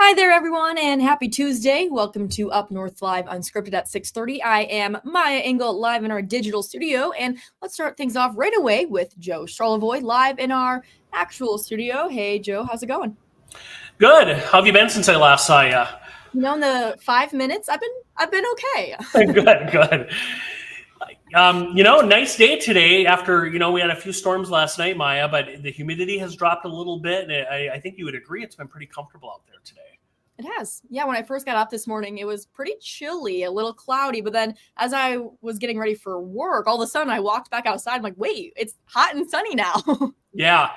Hi there, everyone, and happy Tuesday. Welcome to UpNorthLive Unscripted at 6:30. I am Maya Engel, live in our digital studio, and let's start things off right away with Joe Charlevoix, live in our actual studio. Hey, Joe, how's it going? Good. How have you been since I last saw you? In the 5 minutes, I've been okay. Good, good. Nice day today. After we had a few storms last night, Maya, but the humidity has dropped a little bit. I think you would agree it's been pretty comfortable out there today. It has. Yeah, when I first got up this morning, it was pretty chilly, a little cloudy. But then as I was getting ready for work, all of a sudden I walked back outside. I'm like, wait, it's hot and sunny now. Yeah,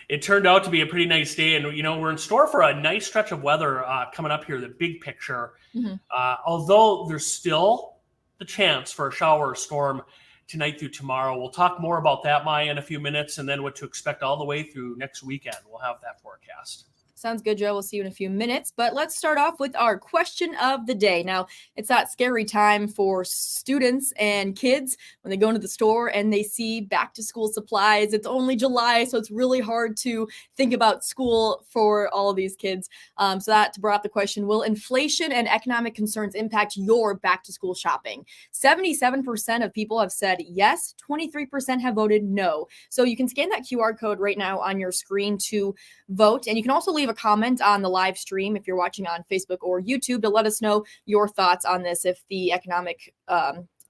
it turned out to be a pretty nice day, and we're in store for a nice stretch of weather coming up here. The big picture, Mhm. although there's still the chance for a shower or storm tonight through tomorrow. We'll talk more about that, Maya, in a few minutes, and then what to expect all the way through next weekend. We'll have that forecast. Sounds good, Joe. We'll see you in a few minutes. But let's start off with our question of the day. Now, it's that scary time for students and kids when they go into the store and they see back to school supplies. It's only July, so it's really hard to think about school for all of these kids. So that brought up the question, will inflation and economic concerns impact your back to school shopping? 77% of people have said yes, 23% have voted no. So you can scan that QR code right now on your screen to vote. And you can also leave a comment on the live stream if you're watching on Facebook or YouTube to let us know your thoughts on this if the economic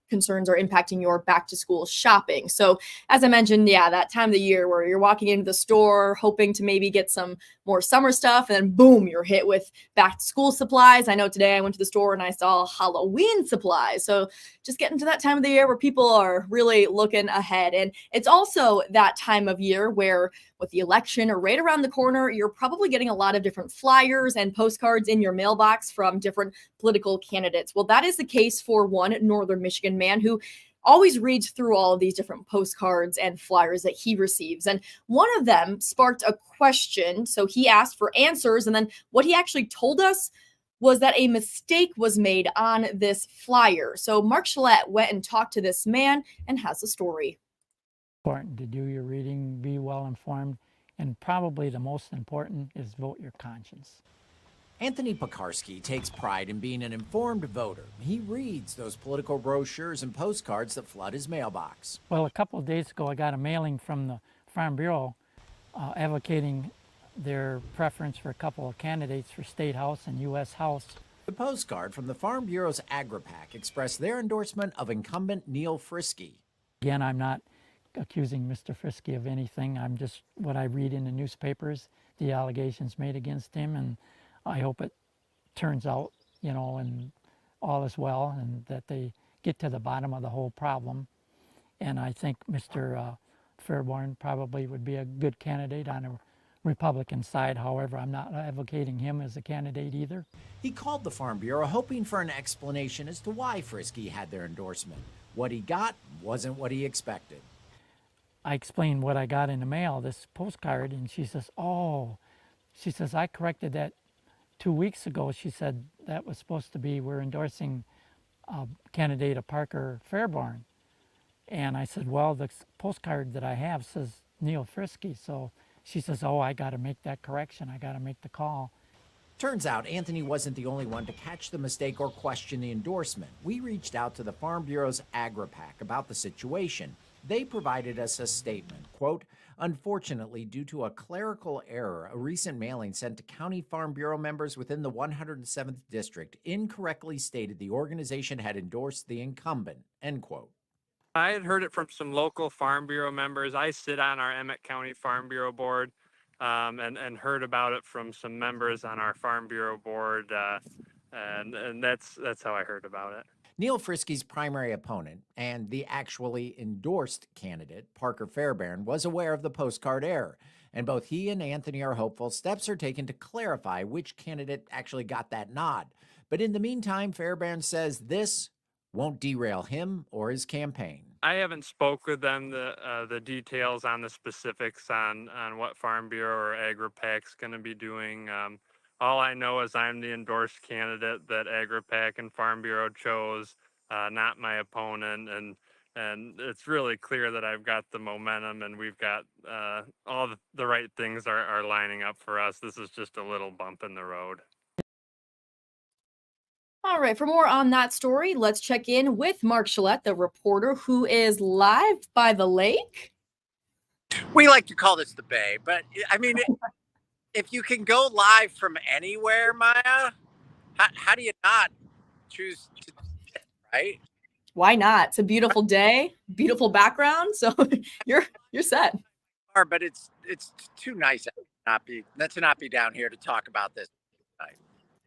concerns are impacting your back to school shopping. So as I mentioned, yeah, that time of the year where you're walking into the store hoping to maybe get some more summer stuff and then boom, you're hit with back to school supplies. I know today I went to the store and I saw Halloween supplies. So just getting to that time of the year where people are really looking ahead. And it's also that time of year where with the election or right around the corner, you're probably getting a lot of different flyers and postcards in your mailbox from different political candidates. Well, that is the case for one Northern Michigan man who always reads through all of these different postcards and flyers that he receives. And one of them sparked a question. So he asked for answers. And then what he actually told us was that a mistake was made on this flyer. So Mark Gillette went and talked to this man and has the story. Important to do your reading, be well informed, and probably the most important is vote your conscience. Anthony Pekarski takes pride in being an informed voter. He reads those political brochures and postcards that flood his mailbox. Well, a couple of days ago, I got a mailing from the Farm Bureau advocating their preference for a couple of candidates for State House and U.S. House. The postcard from the Farm Bureau's AgriPack expressed their endorsement of incumbent Neil Frisky. Again, I'm not accusing Mr. Frisky of anything. I'm just what I read in the newspapers, the allegations made against him, and I hope it turns out, and all is well, and that they get to the bottom of the whole problem. And I think Mr. Fairborn probably would be a good candidate on a Republican side. However, I'm not advocating him as a candidate either. He called the Farm Bureau hoping for an explanation as to why Frisky had their endorsement. What he got wasn't what he expected. I explained what I got in the mail, this postcard, and she says, I corrected that 2 weeks ago. She said that was supposed to be, we're endorsing candidate of Parker Fairborn. And I said, well, the postcard that I have says Neil Frisky. So she says, I got to make that correction. I got to make the call. Turns out Anthony wasn't the only one to catch the mistake or question the endorsement. We reached out to the Farm Bureau's AgriPack about the situation. They provided us a statement, quote, unfortunately, due to a clerical error, a recent mailing sent to County Farm Bureau members within the 107th District incorrectly stated the organization had endorsed the incumbent, end quote. I had heard it from some local Farm Bureau members. I sit on our Emmett County Farm Bureau board and heard about it from some members on our Farm Bureau board, and that's how I heard about it. Neil Frisky's primary opponent and the actually endorsed candidate, Parker Fairbairn, was aware of the postcard error, and both he and Anthony are hopeful steps are taken to clarify which candidate actually got that nod. But in the meantime, Fairbairn says this won't derail him or his campaign. I haven't spoke with them the details on the specifics on what Farm Bureau or AgriPack's going to be doing. All I know is I'm the endorsed candidate that AgriPack and Farm Bureau chose, not my opponent, and it's really clear that I've got the momentum and we've got all the right things are lining up for us. This is just a little bump in the road. All right, for more on that story, let's check in with Mark Gillette, the reporter who is live by the lake. We like to call this the Bay, but I mean, if you can go live from anywhere, Maya, how do you not choose to, right? Why not? It's a beautiful day, beautiful background, so you're set. But it's too nice to not be down here to talk about this tonight.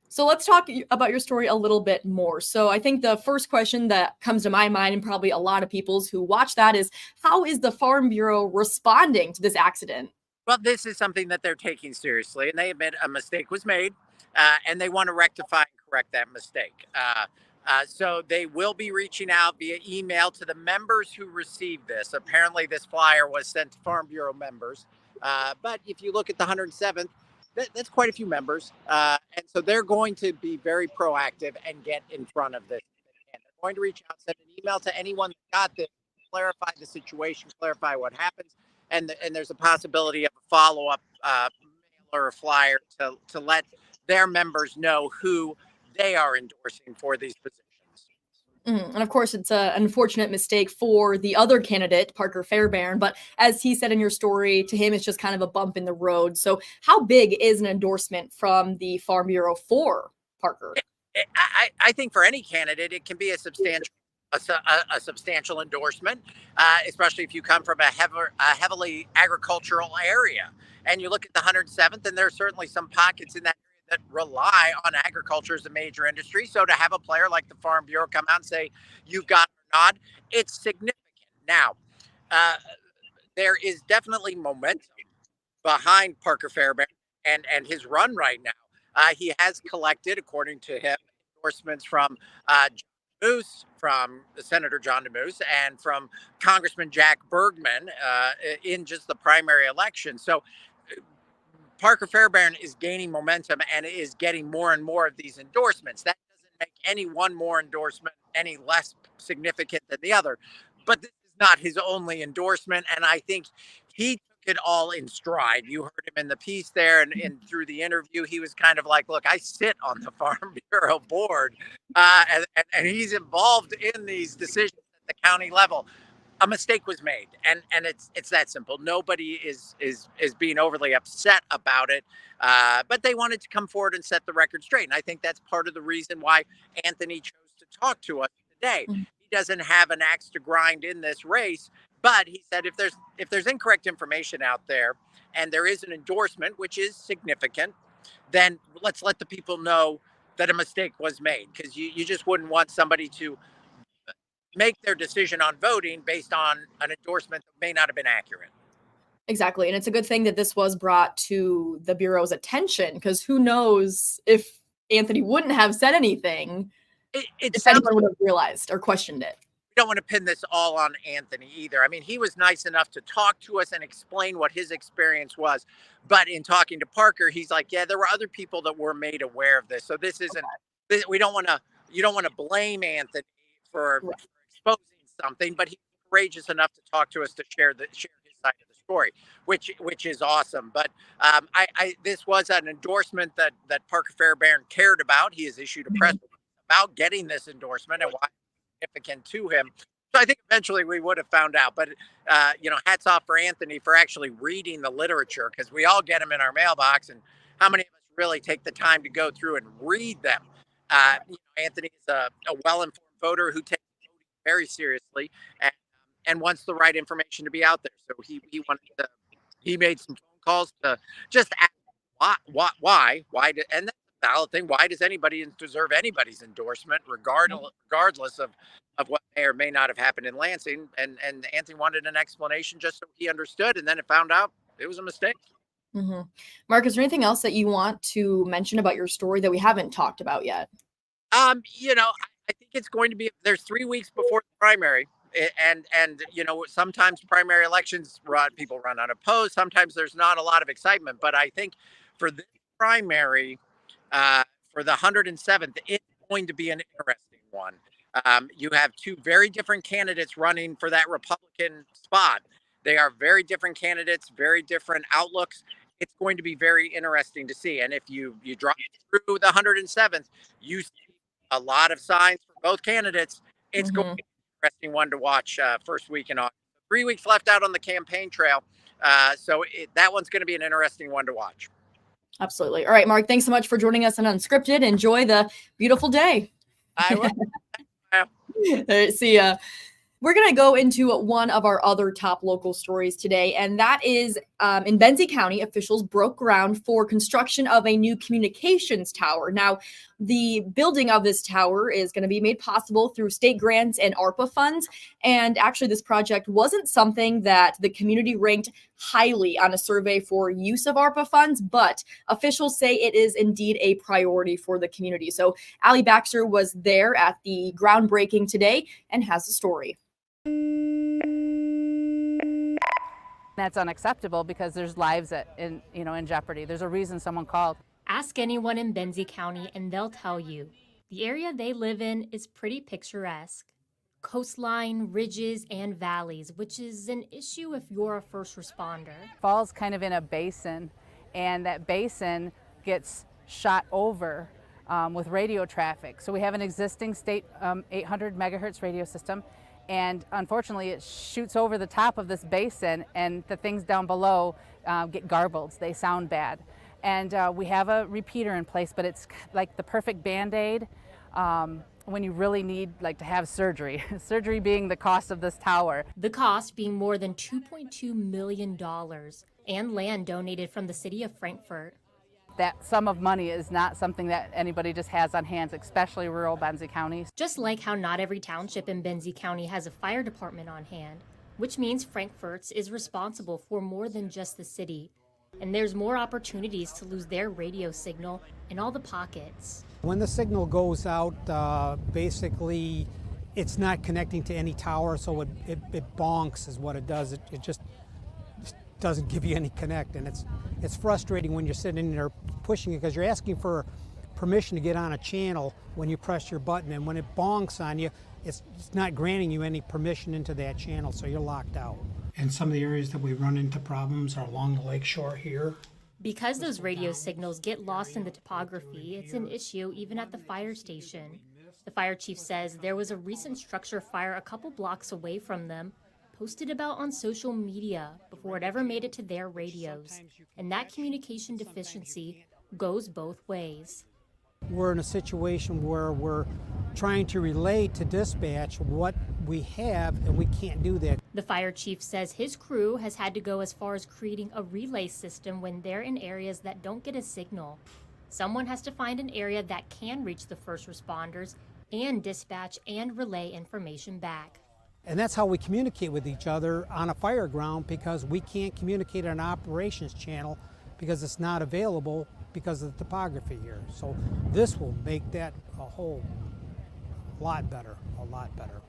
So let's talk about your story a little bit more. So I think the first question that comes to my mind, and probably a lot of people's who watch that, is how is the Farm Bureau responding to this accident? Well, this is something that they're taking seriously, and they admit a mistake was made, and they want to rectify and correct that mistake. So they will be reaching out via email to the members who received this. Apparently, this flyer was sent to Farm Bureau members, but if you look at the 107th, that's quite a few members, and so they're going to be very proactive and get in front of this. And they're going to reach out, send an email to anyone that got this, clarify the situation, clarify what happens, and there's a possibility of a follow-up mail or a flyer to let their members know who they are endorsing for these positions. And of course, it's an unfortunate mistake for the other candidate, Parker Fairbairn. But as he said in your story, to him, it's just kind of a bump in the road. So, how big is an endorsement from the Farm Bureau for Parker? I think for any candidate, it can be a substantial endorsement, especially if you come from a heavily agricultural area. And you look at the 107th, and there are certainly some pockets in that area that rely on agriculture as a major industry. So to have a player like the Farm Bureau come out and say, you've got or not, it's significant. Now, there is definitely momentum behind Parker Fairbairn and his run right now. He has collected, according to him, endorsements from John Moose, from Senator John DeMoose, and from Congressman Jack Bergman in just the primary election. So Parker Fairbairn is gaining momentum and is getting more and more of these endorsements. That doesn't make any one more endorsement any less significant than the other. But this is not his only endorsement. And I think he took it all in stride. You heard him in the piece there and through the interview, he was kind of like, look, I sit on the Farm Bureau board and he's involved in these decisions at the county level. A mistake was made, and it's that simple. Nobody is being overly upset about it, but they wanted to come forward and set the record straight. And I think that's part of the reason why Anthony chose to talk to us today. He doesn't have an axe to grind in this race, but he said if there's incorrect information out there, and there is an endorsement which is significant, then let's let the people know that a mistake was made, because you just wouldn't want somebody to make their decision on voting based on an endorsement that may not have been accurate. Exactly. And it's a good thing that this was brought to the Bureau's attention, because who knows if Anthony wouldn't have said anything, if anyone would have realized or questioned it. We don't want to pin this all on Anthony either. I mean, he was nice enough to talk to us and explain what his experience was. But in talking to Parker, he's like, yeah, there were other people that were made aware of this. So this isn't, you don't want to blame Anthony for exposing something, but he's courageous enough to talk to us to share his side of the story, which is awesome. But this was an endorsement that Parker Fairbairn cared about. He has issued a press release about getting this endorsement and why it's significant to him. So I think eventually we would have found out. But hats off for Anthony for actually reading the literature, because we all get them in our mailbox, and how many of us really take the time to go through and read them? Anthony is a well-informed voter who takes very seriously and wants the right information to be out there. So he made some phone calls to just ask why, and that's a valid thing. Why does anybody deserve anybody's endorsement, regardless of what may or may not have happened in Lansing? And Anthony wanted an explanation just so he understood, and then it found out it was a mistake. Mm-hmm. Mark, is there anything else that you want to mention about your story that we haven't talked about yet? I think it's going to be, there's 3 weeks before the primary, and sometimes primary elections people run unopposed. Sometimes there's not a lot of excitement, but I think for this primary, for the 107th, it's going to be an interesting one. You have two very different candidates running for that Republican spot. They are very different candidates, very different outlooks. It's going to be very interesting to see. And if you drive through the 107th, you see a lot of signs for both candidates. It's going to Mhm. be an interesting one to watch first week in August. 3 weeks left out on the campaign trail. That one's going to be an interesting one to watch. Absolutely. All right, Mark, thanks so much for joining us on Unscripted. Enjoy the beautiful day. I will. All right, see ya. We're going to go into one of our other top local stories today, and that is in Benzie County, officials broke ground for construction of a new communications tower. Now, the building of this tower is going to be made possible through state grants and ARPA funds. And actually, this project wasn't something that the community ranked highly on a survey for use of ARPA funds, but officials say it is indeed a priority for the community. So, Allie Baxter was there at the groundbreaking today and has the story. That's unacceptable because there's lives in jeopardy. There's a reason someone called. Ask anyone in Benzie County and they'll tell you the area they live in is pretty picturesque. Coastline, ridges, and valleys, which is an issue if you're a first responder. Falls kind of in a basin, and that basin gets shot over with radio traffic. So we have an existing state 800 megahertz radio system, and unfortunately it shoots over the top of this basin, and the things down below get garbled. They sound bad. And we have a repeater in place, but it's like the perfect Band-Aid when you really need to have surgery. Surgery being the cost of this tower. The cost being more than $2.2 million and land donated from the city of Frankfort. That sum of money is not something that anybody just has on hands, especially rural Benzie County. Just like how not every township in Benzie County has a fire department on hand, which means Frankfort's is responsible for more than just the city. And there's more opportunities to lose their radio signal in all the pockets. When the signal goes out, basically it's not connecting to any tower, so it bonks is what it does. It just doesn't give you any connect, and it's frustrating when you're sitting there pushing it because you're asking for permission to get on a channel when you press your button, and when it bonks on you, it's not granting you any permission into that channel, so you're locked out. And some of the areas that we run into problems are along the lakeshore here. Because those radio signals get lost in the topography, it's an issue even at the fire station. The fire chief says there was a recent structure fire a couple blocks away from them, posted about on social media before it ever made it to their radios. And that communication deficiency goes both ways. We're in a situation where we're trying to relay to dispatch what we have, and we can't do that. The fire chief says his crew has had to go as far as creating a relay system when they're in areas that don't get a signal. Someone has to find an area that can reach the first responders and dispatch and relay information back. And that's how we communicate with each other on a fire ground, because we can't communicate on an operations channel because it's not available because of the topography here. So this will make that a whole lot better, a lot better.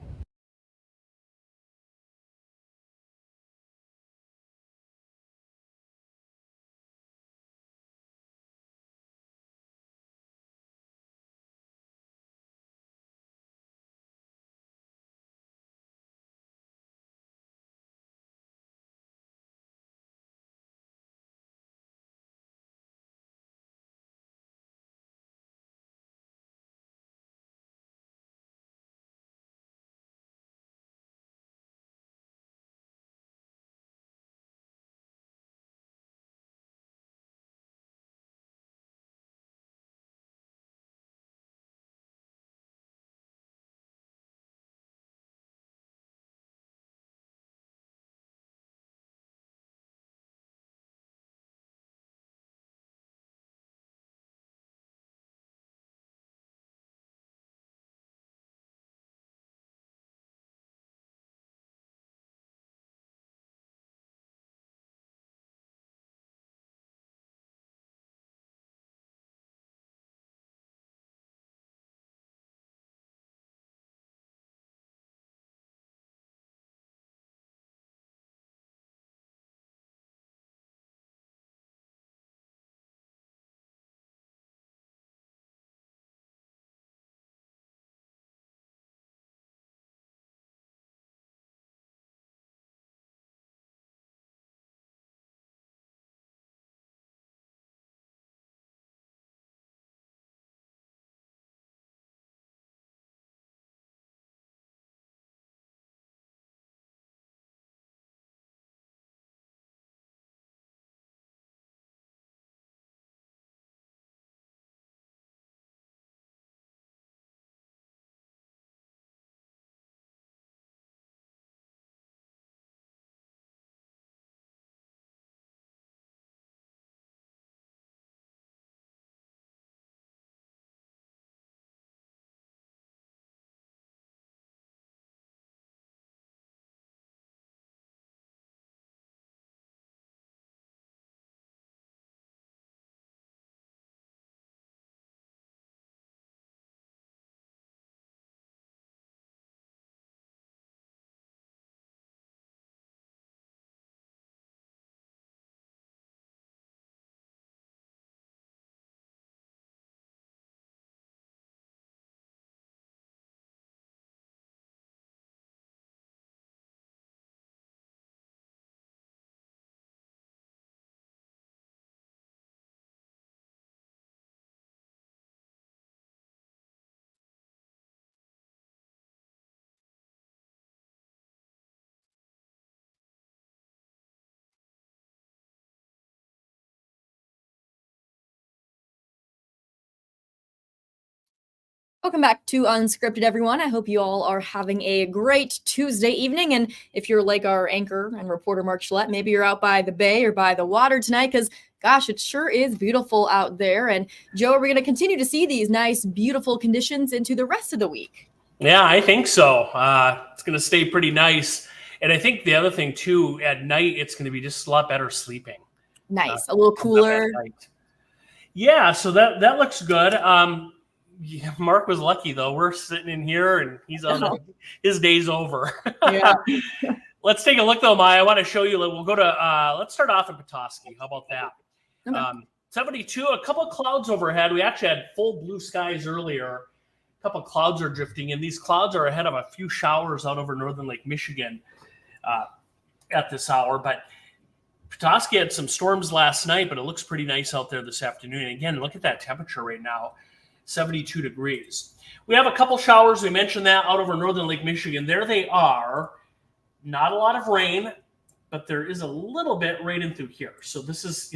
Welcome back to Unscripted, everyone. I hope you all are having a great Tuesday evening. And if you're like our anchor and reporter, Mark Gillette, maybe you're out by the bay or by the water tonight because, gosh, it sure is beautiful out there. And Joe, are we going to continue to see these nice, beautiful conditions into the rest of the week? Yeah, I think so. It's going to stay pretty nice. And I think the other thing, too, at night, it's going to be just a lot better sleeping. Nice. A little cooler. Yeah, so that looks good. Yeah, Mark was lucky, though. We're sitting in here, and he's on his day's over. Yeah. Let's take a look, though, Maya. I want to show you. We'll go to, let's start off in Petoskey. How about that? Okay. 72, a couple of clouds overhead. We actually had full blue skies earlier. A couple of clouds are drifting in. These clouds are ahead of a few showers out over northern Lake Michigan at this hour. But Petoskey had some storms last night, but it looks pretty nice out there this afternoon. And again, look at that temperature right now. 72 degrees. We have a couple showers. We mentioned that out over northern Lake Michigan. There they are. Not a lot of rain, but there is a little bit right in through here. So this is,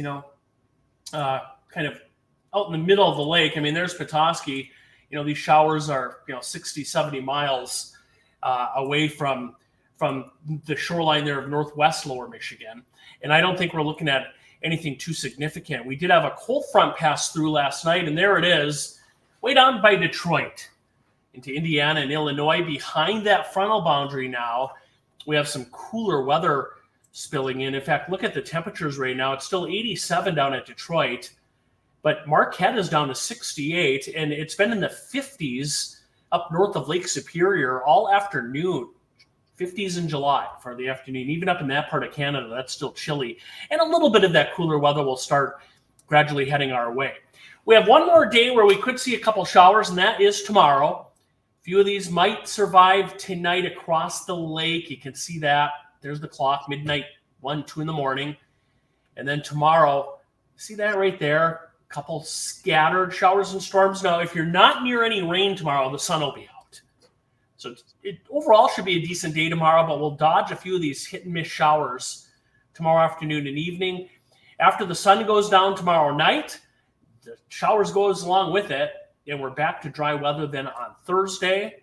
kind of out in the middle of the lake. I mean, there's Petoskey. These showers are, 60, 70 miles away from the shoreline there of northwest lower Michigan. And I don't think we're looking at anything too significant. We did have a cold front pass through last night, and there it is. Way down by Detroit into Indiana and Illinois. Behind that frontal boundary now, we have some cooler weather spilling in. In fact, look at the temperatures right now. It's still 87 down at Detroit, but Marquette is down to 68, and it's been in the 50s up north of Lake Superior all afternoon. 50s in July for the afternoon. Even up in that part of Canada, that's still chilly. And a little bit of that cooler weather will start gradually heading our way. We have one more day where we could see a couple showers, and that is tomorrow. A few of these might survive tonight across the lake. You can see that. There's the clock, midnight, 1, 2 in the morning. And then tomorrow, see that right there? A couple scattered showers and storms. Now, if you're not near any rain tomorrow, the sun will be out. So it overall should be a decent day tomorrow, but we'll dodge a few of these hit and miss showers tomorrow afternoon and evening. After the sun goes down tomorrow night, the showers goes along with it, and we're back to dry weather then on Thursday.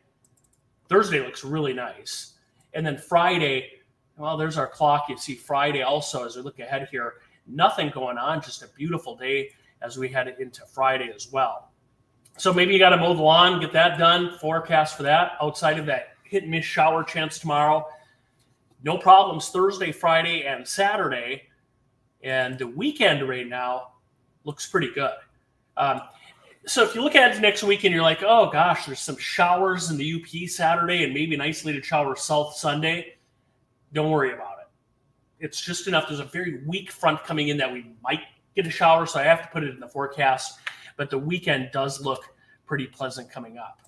Thursday looks really nice. And then Friday, well, there's our clock. You see Friday also as we look ahead here. Nothing going on, just a beautiful day as we head into Friday as well. So maybe you got to mow the lawn, get that done, forecast for that. Outside of that hit and miss shower chance tomorrow, no problems Thursday, Friday, and Saturday. And the weekend right now looks pretty good. So if you look at it next week and you're like, oh gosh, there's some showers in the UP Saturday and maybe an isolated shower south Sunday, don't worry about it. It's just enough. There's a very weak front coming in that we might get a shower, so I have to put it in the forecast. But the weekend does look pretty pleasant coming up.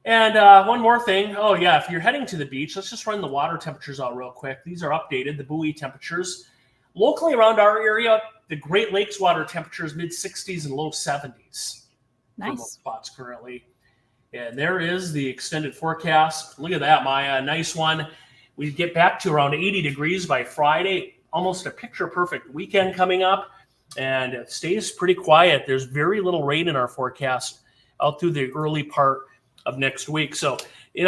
And one more thing. Oh, yeah, if you're heading to the beach, let's just run the water temperatures out real quick. These are updated, the buoy temperatures. Locally around our area, the Great Lakes water temperatures mid-60s and low 70s. Nice. For most spots currently. And there is the extended forecast. Look at that, Maya. Nice one. We get back to around 80 degrees by Friday. Almost a picture-perfect weekend coming up. And it stays pretty quiet. There's very little rain in our forecast out through the early part of next week. So,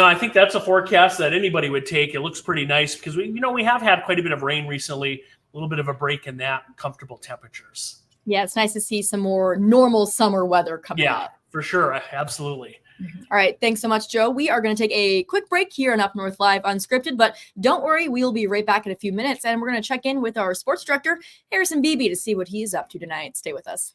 I think that's a forecast that anybody would take. It looks pretty nice because we have had quite a bit of rain recently, a little bit of a break in that, comfortable temperatures. Yeah, it's nice to see some more normal summer weather coming up. Yeah, for sure. Absolutely. All right. Thanks so much, Joe. We are going to take a quick break here on Up North Live Unscripted, but don't worry, we'll be right back in a few minutes, and we're going to check in with our sports director, Harrison Beebe, to see what he's up to tonight. Stay with us.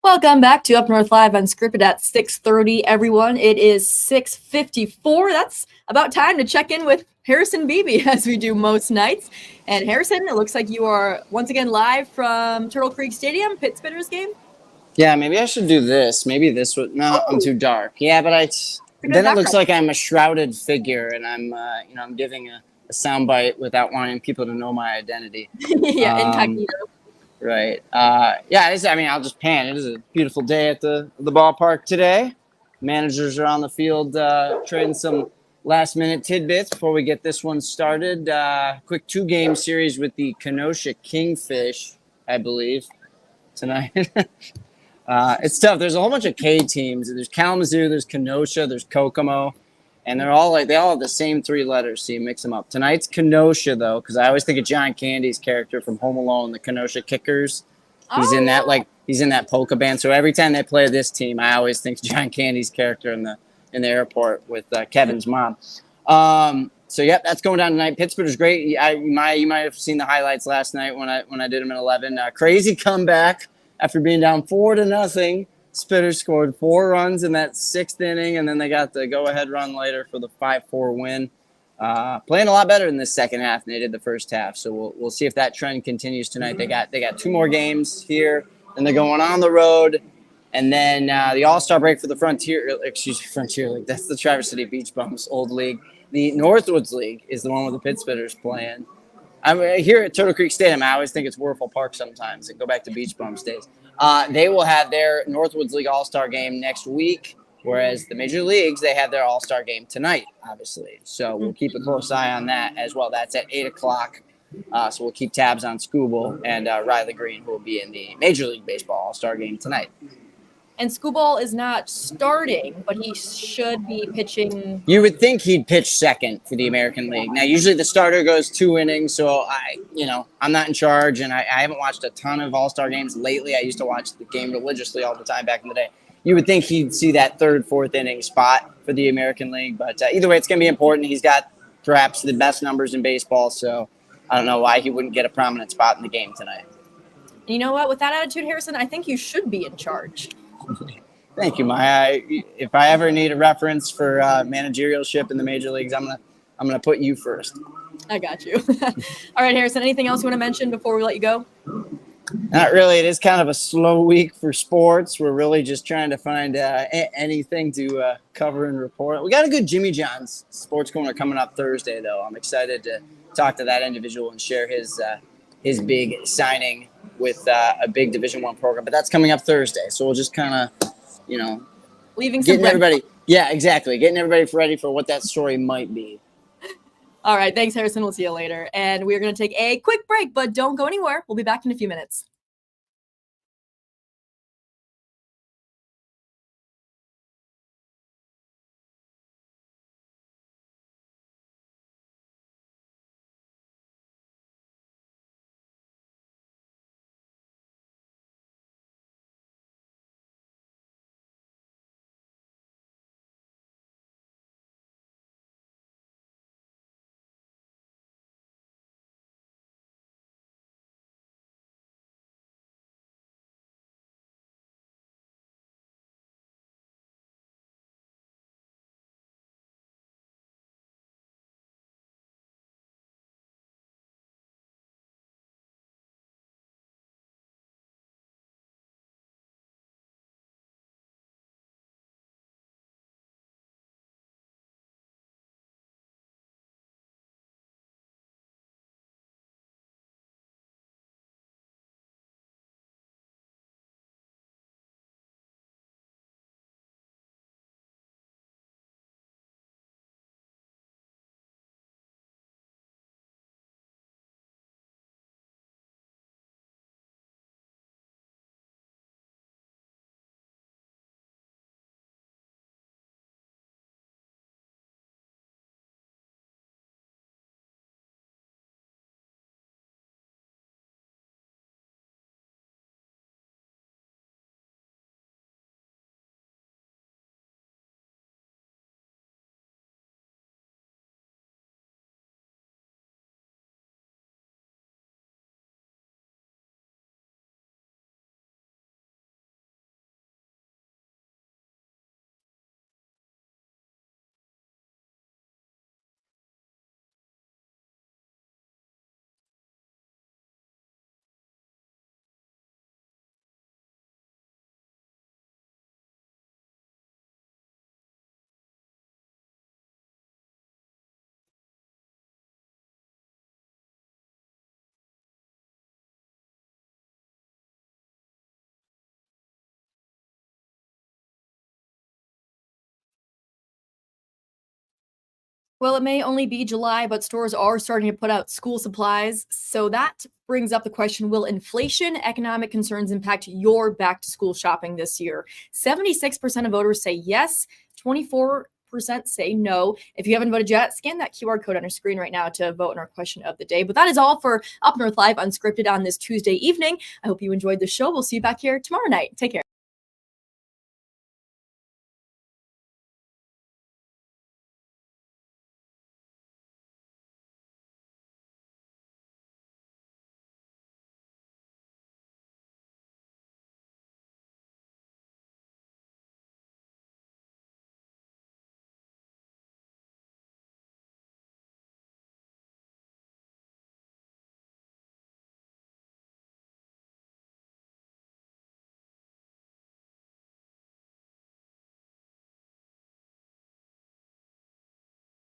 Welcome back to Up North Live Unscripted at 6:30, everyone. It is 6:54. That's about time to check in with Harrison Beebe, as we do most nights. And Harrison, it looks like you are once again live from Turtle Creek Stadium, Pitt Spitters game. Yeah, maybe I should do this. Maybe this would. No, I'm too dark. Yeah, but then it looks like I'm a shrouded figure, and I'm giving a soundbite without wanting people to know my identity. Yeah, incognito. Right. Yeah. I'll just pan. It is a beautiful day at the ballpark today. Managers are on the field trading some last-minute tidbits before we get this one started. Quick 2-game series with the Kenosha Kingfish, I believe, tonight. It's tough. There's a whole bunch of K teams. There's Kalamazoo, there's Kenosha, there's Kokomo, and they all have the same 3 letters, so you mix them up. Tonight's Kenosha, though, because I always think of John Candy's character from Home Alone, the Kenosha Kickers. He's in that polka band. So every time they play this team, I always think John Candy's character in the airport with Kevin's mom. So yep, that's going down tonight. Pittsburgh is great. You might have seen the highlights last night when I did them at 11. Crazy comeback after being down 4-0. Spitters scored 4 runs in that 6th inning, and then they got the go-ahead run later for the 5-4 win. Playing a lot better in this second half than they did the first half. So we'll see if that trend continues tonight. They got 2 more games here, and they're going on the road, and then the All-Star break for the Frontier League. That's the Traverse City Beach Bums old league. The Northwoods League is the one with the Pitt Spitters playing. Here at Turtle Creek Stadium, I always think it's Werfel Park sometimes and go back to Beach Bums days. They will have their Northwoods League All-Star game next week, whereas the Major Leagues, they have their All-Star game tonight, obviously. So we'll keep a close eye on that as well. That's at 8 o'clock. So we'll keep tabs on Scooble and Riley Green, who will be in the Major League Baseball All-Star game tonight. And Scooble is not starting, but he should be pitching. You would think he'd pitch second for the American League. Now, usually the starter goes 2 innings, so I'm not in charge, and I haven't watched a ton of All-Star games lately. I used to watch the game religiously all the time back in the day. You would think he'd see that 3rd, 4th inning spot for the American League, but either way, it's going to be important. He's got perhaps the best numbers in baseball, so I don't know why he wouldn't get a prominent spot in the game tonight. You know what? With that attitude, Harrison, I think you should be in charge. Thank you, Maya. If I ever need a reference for managerialship in the major leagues, I'm gonna put you first. I got you. All right, Harrison. Anything else you want to mention before we let you go? Not really. It is kind of a slow week for sports. We're really just trying to find anything to cover and report. We got a good Jimmy John's Sports Corner coming up Thursday, though. I'm excited to talk to that individual and share his big signing with a big Division I program. But that's coming up Thursday, so we'll just kind of, leaving some getting everybody. Yeah, exactly. Getting everybody ready for what that story might be. All right. Thanks, Harrison. We'll see you later. And we're going to take a quick break, but don't go anywhere. We'll be back in a few minutes. Well, it may only be July, but stores are starting to put out school supplies. So that brings up the question, will inflation, economic concerns impact your back to school shopping this year? 76% of voters say yes, 24% say no. If you haven't voted yet, scan that QR code on your screen right now to vote in our question of the day. But that is all for Up North Live Unscripted on this Tuesday evening. I hope you enjoyed the show. We'll see you back here tomorrow night. Take care.